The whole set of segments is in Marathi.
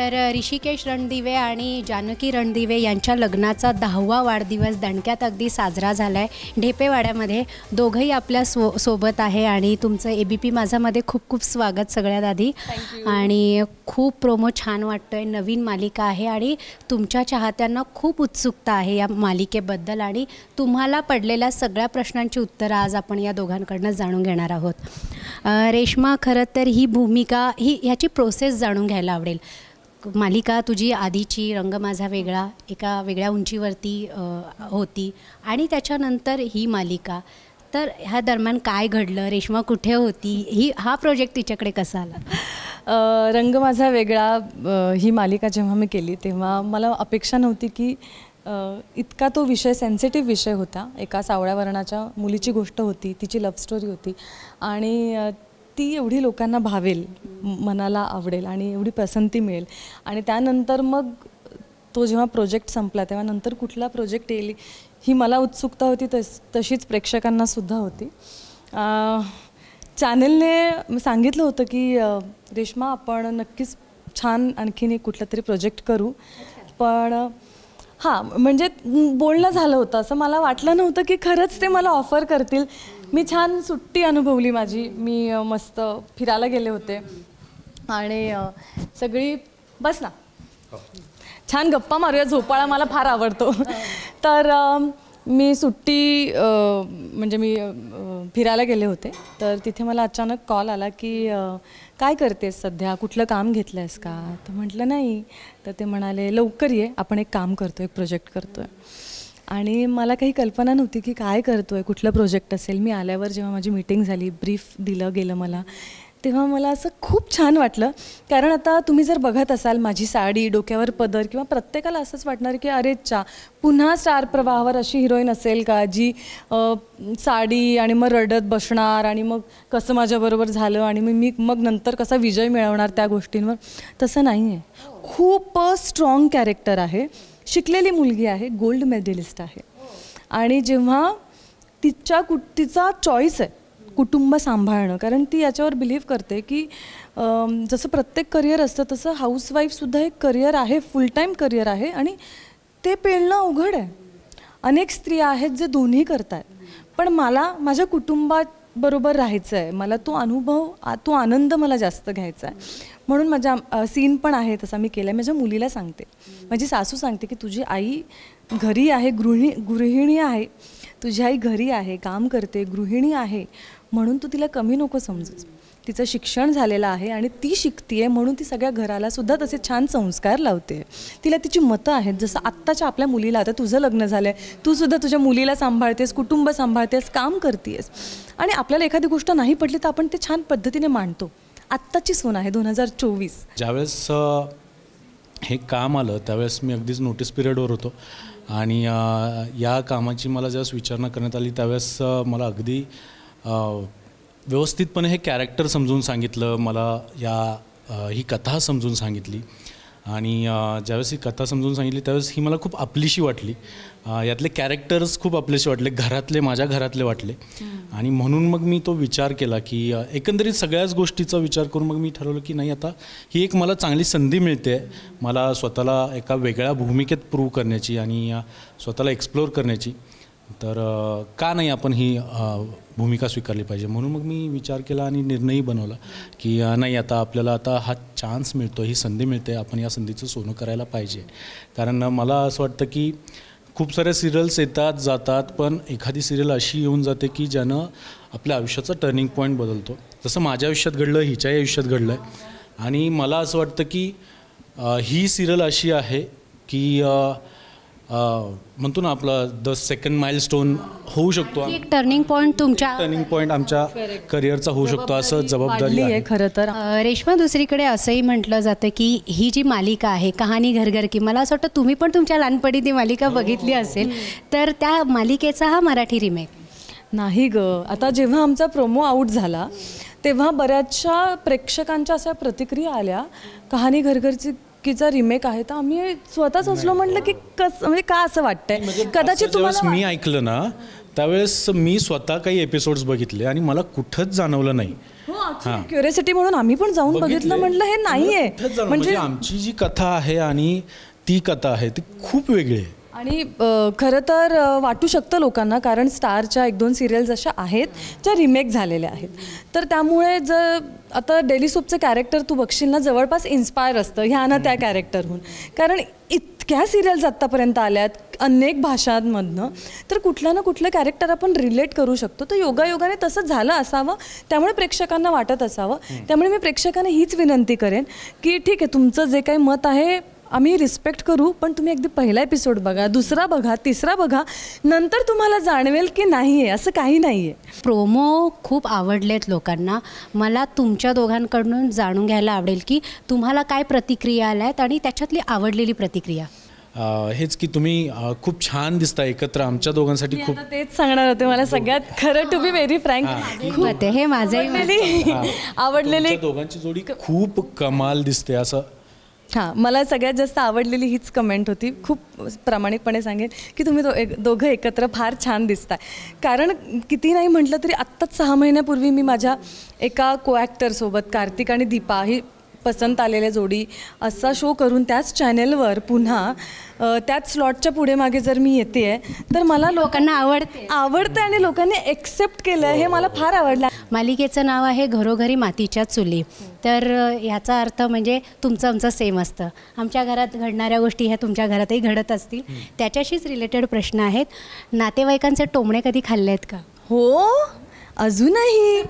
तर ऋषिकेश रणदिवे आणि जानकी रणदिवे यांच्या लग्नाचा 10वा वाढदिवस दणक्यात अगदी साजरा झाला आहे ढेपेवाड्यामध्ये. दोघंही आपल्या सोबत आहे आणि तुमचं ABP माझामध्ये खूप खूप स्वागत सगळ्यात आधी. आणि खूप प्रोमो छान वाटतो आहे. नवीन मालिका आहे आणि तुमच्या चाहत्यांना खूप उत्सुकता आहे या मालिकेबद्दल आणि तुम्हाला पडलेल्या सगळ्या प्रश्नांची उत्तरं आज आपण या दोघांकडनं जाणून घेणार आहोत. रेश्मा, खरं तर ही भूमिका ह्याची प्रोसेस जाणून घ्यायला आवडेल. मालिका तुझी आधीची रंग माझा वेगळा एका वेगळ्या उंचीवरती होती आणि त्याच्यानंतर ही मालिका, तर ह्या दरम्यान काय घडलं? रेश्मा कुठे होती? हा प्रोजेक्ट तिच्याकडे कसा आला? रंग माझा वेगळा ही मालिका जेव्हा मी केली तेव्हा मला अपेक्षा नव्हती की इतका तो विषय सेन्सिटिव्ह विषय होता. एका सावळ्या वर्णाच्या मुलीची गोष्ट होती, तिची लव्ह स्टोरी होती आणि ती एवढी लोकांना भावेल, मनाला आवडेल आणि एवढी पसंती मिळेल. आणि त्यानंतर मग तो जेव्हा प्रोजेक्ट संपला तेव्हा नंतर कुठला प्रोजेक्ट येईल ही मला उत्सुकता होती, तशीच प्रेक्षकांनासुद्धा होती. चॅनलने सांगितलं होतं की रेश्मा आपण नक्कीच छान आणखीन एक कुठला तरी प्रोजेक्ट करू, पण हां म्हणजे बोलणं झालं होतं. असं मला वाटलं नव्हतं की खरंच ते मला ऑफर करतील. मी छान सुट्टी अनुभवली माझी. मी मस्त फिरायला गेले होते आणि सगळी बस ना छान गप्पा मारूया, झोपाळा मला फार आवडतो. तर मी सुट्टी म्हणजे मी फिरायला गेले होते तर तिथे मला अचानक कॉल आला की काय करतेस सध्या, कुठलं काम घेतलं आहेस का? तर म्हटलं नाही. तर ते म्हणाले लवकर ये, आपण एक काम करतो, एक प्रोजेक्ट करतो आहे. आणि मला काही कल्पना नव्हती की काय करतो आहे, कुठलं प्रोजेक्ट असेल. मी आल्यावर जेव्हा माझी मीटिंग झाली, ब्रीफ दिलं गेलं मला, तेव्हा मला असं खूप छान वाटलं. कारण आता तुम्ही जर बघत असाल माझी साडी, डोक्यावर पदर, किंवा प्रत्येकाला असंच वाटणार की अरे पुन्हा स्टार प्रवाहावर अशी हिरोईन असेल का जी साडी आणि मग रडत बसणार आणि मग कसं माझ्याबरोबर झालं आणि मग नंतर कसा विजय मिळवणार त्या गोष्टींवर. तसं नाही आहे. खूप स्ट्रॉंग कॅरेक्टर आहे, शिकलेली मुलगी आहे, गोल्ड मेडलिस्ट आहे. आणि जेव्हा तिचा चॉईस आहे कुटुंब सांभाळणं, कारण ती याच्यावर बिलीव्ह करते की जसं प्रत्येक करिअर असतं तसं हाऊसवाईफसुद्धा एक करिअर आहे, फुल टाईम करिअर आहे आणि ते पेलणं अवघड आहे. अनेक स्त्रिया आहेत जे दोन्ही करत आहेत, पण मला माझ्या कुटुंबाबरोबर राहायचं आहे, मला तो अनुभव, तो आनंद मला जास्त घ्यायचा आहे. म्हणून माझ्या सीन पण आहे तसा मी केला आहे. माझ्या मुलीला सांगते, माझी सासू सांगते की तुझी आई घरी आहे, गृहिणी आहे, तुझी आई घरी आहे, काम करते, गृहिणी आहे, म्हणून तू तिला कमी नको समजूस. तिचं शिक्षण झालेलं आहे आणि ती शिकते म्हणून ती सगळ्या घराला सुद्धा तसे छान संस्कार लावते. तिला तिची मतं आहेत. जसं आत्ताच्या आपल्या मुलीला, आता तुझं लग्न झालं आहे, तू सुद्धा तुझ्या मुलीला सांभाळतेस, कुटुंब सांभाळतेस, काम करतेस आणि आपल्याला एखादी गोष्ट नाही पडली तर आपण ते छान पद्धतीने मांडतो. आत्ताची सून आहे 2024. ज्यावेळेस हे काम आलं त्यावेळेस मी अगदीच नोटीस पिरियडवर होतो आणि या कामाची मला ज्यावेळेस विचारणा करण्यात आली त्यावेळेस मला अगदी व्यवस्थितपणे हे कॅरेक्टर समजून सांगितलं, मला ही कथा समजून सांगितली आणि ज्यावेळेस ही कथा समजून सांगितली त्यावेळेस ही मला खूप आपलीशी वाटली. यातले कॅरेक्टर्स खूप आपलेसे वाटले, माझ्या घरातले वाटले आणि म्हणून मग मी तो विचार केला की एकंदरीत सगळ्याच गोष्टीचा विचार करून मग मी ठरवलं की नाही, आता ही एक मला चांगली संधी मिळते मला स्वतःला एका वेगळ्या भूमिकेत प्रूव्ह करण्याची आणि स्वतःला एक्सप्लोअर करण्याची. तर का नाही आपण ही भूमिका स्वीकारली पाहिजे. म्हणून मग मी विचार केला आणि निर्णयही बनवला की नाही, आता हा चान्स मिळतो, ही संधी मिळते, आपण या संधीचं सोनं करायला पाहिजे. कारण मला असं वाटतं की खूप साऱ्या सिरियल्स येतात जातात, पण एखादी सिरियल अशी येऊन जाते की ज्यानं आपल्या आयुष्याचा टर्निंग पॉईंट बदलतो. जसं माझ्या आयुष्यात घडलं, हिच्याही आयुष्यात घडलं आहे. आणि मला असं वाटतं की ही सिरियल अशी आहे की म्हणतो ना आपला द सेकंड माइलस्टोन होऊ शकतो, एक टर्निंग पॉईंट आमच्या करिअरचा होऊ शकतो, असं जबाबदारी आहे खरं तर. रेश्मा, दुसरीकडे असंही म्हटलं जातं की ही जी मालिका आहे कहाणी घर की, मला असं वाटतं तुम्ही पण तुमच्या लहानपणी ती मालिका बघितली असेल, तर त्या मालिकेचा हा मराठी रिमेक नाही ग. आता जेव्हा आमचा प्रोमो आऊट झाला तेव्हा बऱ्याचशा प्रेक्षकांच्या अशा प्रतिक्रिया आल्या, कहाणी घरचा रिमेक आहे. तर आम्ही स्वतःच असलो म्हटलं की कसं, म्हणजे का असं वाटतंय. कदाचित तुम्हाला मी ऐकलं ना त्यावेळेस मी स्वतः काही एपिसोड्स बघितले आणि मला कुठंच जाणवलं नाही क्युरियोसिटी म्हणून आम्ही पण जाऊन बघितलं, म्हटलं हे नाहीये. म्हणजे आमची जी कथा आहे आणि ती कथा आहे ती खूप वेगळी आहे. आणि खरं तर वाटू शकतं लोकांना, कारण स्टारच्या 1-2 सिरियल्स अशा आहेत ज्या रिमेक झालेल्या आहेत. तर त्यामुळे जर आता डेली सोपचं कॅरेक्टर तू बघशील ना, जवळपास इन्स्पायर असतं ह्या ना त्या कॅरेक्टरहून, कारण इतक्या सिरियल्स आत्तापर्यंत आल्यात अनेक भाषांमधनं, तर कुठलं ना कुठलं कॅरेक्टर आपण रिलेट करू शकतो. तर योगायोगाने तसं झालं असावं, त्यामुळे प्रेक्षकांना वाटत असावं. त्यामुळे मी प्रेक्षकांना हीच विनंती करेन की ठीक आहे, तुमचं जे काही मत आहे आम्ही रिस्पेक्ट करू, पण तुम्ही अगदी पहिला एपिसोड बघा, दुसरा बघा, तिसरा बघा, नंतर तुम्हाला जाणवेल की नाही आहे असं काही नाही आहे. प्रोमो खूप आवडलेत लोकांना. मला तुमच्या दोघांकडून जाणून घ्यायला आवडेल की तुम्हाला काय प्रतिक्रिया आल्या आहेत आणि त्याच्यातली आवडलेली प्रतिक्रिया. हेच की तुम्ही खूप छान दिसता एकत्र, आमच्या दोघांसाठी खूप. तेच सांगणार होते, मला सगळ्यात खरं टू बी व्हेरी फ्रँक हे माझंही आवडलेली दोघांची जोडी खूप कमाल दिसते असं. हां, मला सगळ्यात जास्त आवडलेली हीच कमेंट होती. खूप प्रामाणिकपणे सांगेन की तुम्ही दोघं एकत्र फार छान दिसताय. कारण किती नाही म्हटलं तरी आत्ताच 6 महिन्यापूर्वी मी माझ्या एका को ॲक्टरसोबत, कार्तिक आणि दीपा ही पसंत आलेल्या जोडी असा शो करून त्याच चॅनेलवर पुन्हा त्याच स्लॉटच्या पुढे मागे जर मी येते आहे, तर मला लोकांना आवडते आणि लोकांनी एक्सेप्ट केलं आहे, हे मला फार आवडलं. मालिकेचं नाव आहे घरोघरी मातीच्या चुली. तर ह्याचा अर्थ म्हणजे तुमचं आमचं सेम असतं. आमच्या घरात घडणाऱ्या गोष्टी ह्या तुमच्या घरातही घडत असतील. त्याच्याशीच रिलेटेड प्रश्न आहेत. नातेवाईकांचे टोमणे कधी खाल्ले आहेत का? हो, अजूनही.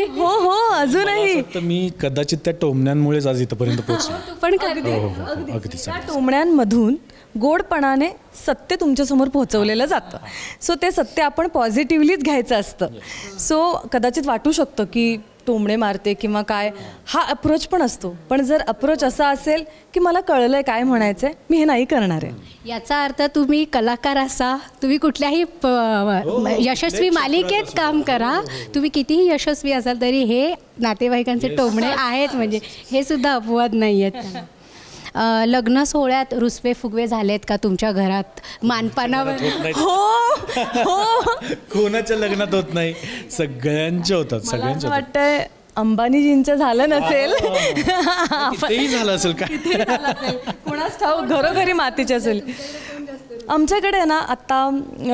हो हो, अजूनही. तर मी कदाचित त्या टोमण्यांमुळेच आज इथपर्यंत पोहोचलो. पण अगदी त्या टोमण्यांमधून गोडपणाने सत्य तुमच्यासमोर पोहोचवलेलं जातं. सो ते सत्य आपण पॉझिटिव्हलीच घ्यायचं असतं. सो कदाचित वाटू शकतं की टोमणे मारते किंवा काय, हा अप्रोच पण असतो. पण जर अप्रोच असा असेल की मला कळलंय काय म्हणायचं आहे, मी हे नाही करणार आहे, याचा अर्थ तुम्ही कलाकार असा, तुम्ही कुठल्याही यशस्वी मालिकेत काम करा, तुम्ही कितीही यशस्वी असाल तरी हे नातेवाईकांचे टोमणे आहेत म्हणजे हे सुद्धा अपवाद नाही आहेत. लग्न सोहळ्यात रुसवे फुगवे झालेत का तुमच्या घरात मानपानावर? हो, कोणाच्या लग्नात होत नाही, सगळ्यांच्या होतात. सगळ्यांच्या वाटतंय अंबानीजींचं झालं नसेल, तेही झालं असेल काय, कोणाच ठाऊक. घरोघरी मातीच्या चुली. आमच्याकडे ना आता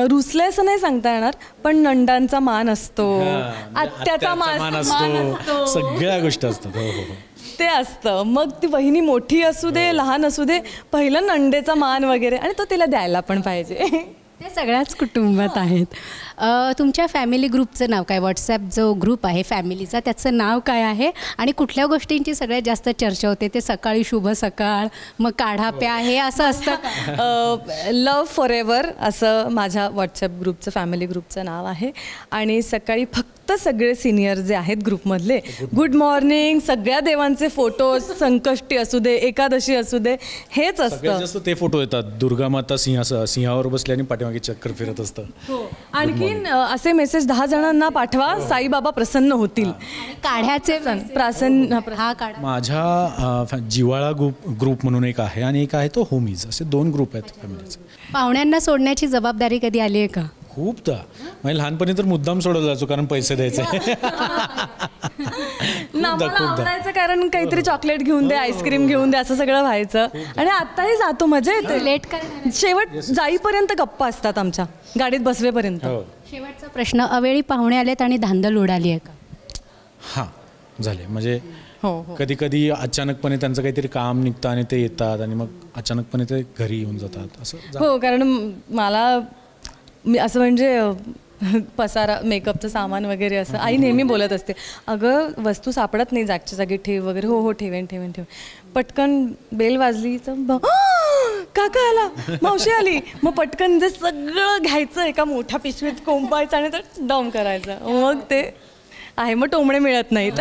रुसले असं नाही सांगता येणार, पण नंदांचा मान असतो, आत्याचा मान असतो, सगळ्या गोष्टी असतात. हो, ते असतं. मग ती वहिनी मोठी असू दे लहान असू दे, पहिलं नंदेचा मान वगैरे, आणि तो तिला द्यायला पण पाहिजे. ते सगळ्याच कुटुंबात आहेत. तुमच्या फॅमिली ग्रुपचं नाव काय? व्हॉट्सॲप जो ग्रुप आहे फॅमिलीचा, त्याचं नाव काय आहे आणि कुठल्या गोष्टींची सगळ्यात जास्त चर्चा होते? ते सकाळी शुभ सकाळ, मग काढा प्या, हे असं असतं. लव फॉर एव्हर असं माझ्या व्हॉट्सॲप ग्रुपचं, फॅमिली ग्रुपचं नाव आहे. आणि सकाळी फक्त सगळे सिनियर जे आहेत ग्रुपमधले गुड मॉर्निंग, सगळ्या देवांचे फोटो, संकष्टी असू दे, एकादशी असू दे, हेच असतं. जास्त ते फोटो येतात. दुर्गा माता सिंहावर बसले आणि पाठीमागे चक्कर फिरत असतं. आणखीन असे मेसेज 10 जणांना पाठवा, साईबाबा प्रसन्न होतील. काढ्याचे हा काढा. माझ्या जिवाळा ग्रुप म्हणून एक आहे आणि एक आहे तो होमीज, असे 2 ग्रुप आहेत फॅमिलीचे. पाहुण्यांना सोडण्याची जबाबदारी कधी आली आहे का? खूपदा. म्हणजे लहानपणी तर मुद्दाम सोडवला जायचो कारण पैसे द्यायचे. आवडायचं कारण काहीतरी चॉकलेट घेऊन दे, आईस्क्रीम घेऊन दे, असं सगळं व्हायचं. आणि आताही जातो, मजा येते. लेट कर, शेवट जाईपर्यंत गप्पा असतात आमच्या गाडीत बसवेपर्यंत. शेवटचा प्रश्न, अवेळी पाहुणे आलेत आणि धांदल उडाली आहे का? हां, झाले. म्हणजे कधी कधी अचानकपणे त्यांचं काहीतरी काम निघतं आणि ते येतात आणि मग अचानकपणे ते घरी येऊन जातात असं. हो, कारण मी असं म्हणजे पसारा, मेकअपचं सामान वगैरे असं आई नेहमी बोलत असते, अगं वस्तू सापडत नाही जागच्या जागी, ठेव वगैरे. हो ठेवेन. पटकन बेल वाजली तर काका आला, मावशी आली, मग पटकन जे सगळं घ्यायचं एका मोठ्या पिशवीत कोंबायचं आणि तर डॉम करायचं. मग ते आहे, मग टोमणे मिळत नाहीत.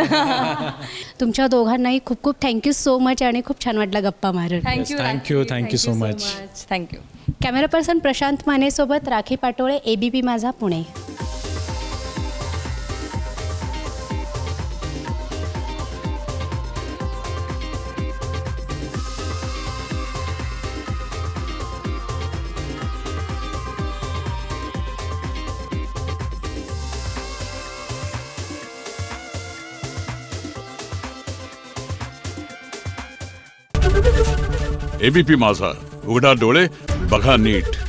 तुमच्या दोघांनाही खूप खूप थँक्यू सो मच आणि खूप छान वाटलं गप्पा मारून. Thank you so much. Thank you. Camera person Prashant मानेसोबत राखी पाटोळे, ABP माझा, पुणे. एबीपी माझा, उघडा डोळे बघा नीट.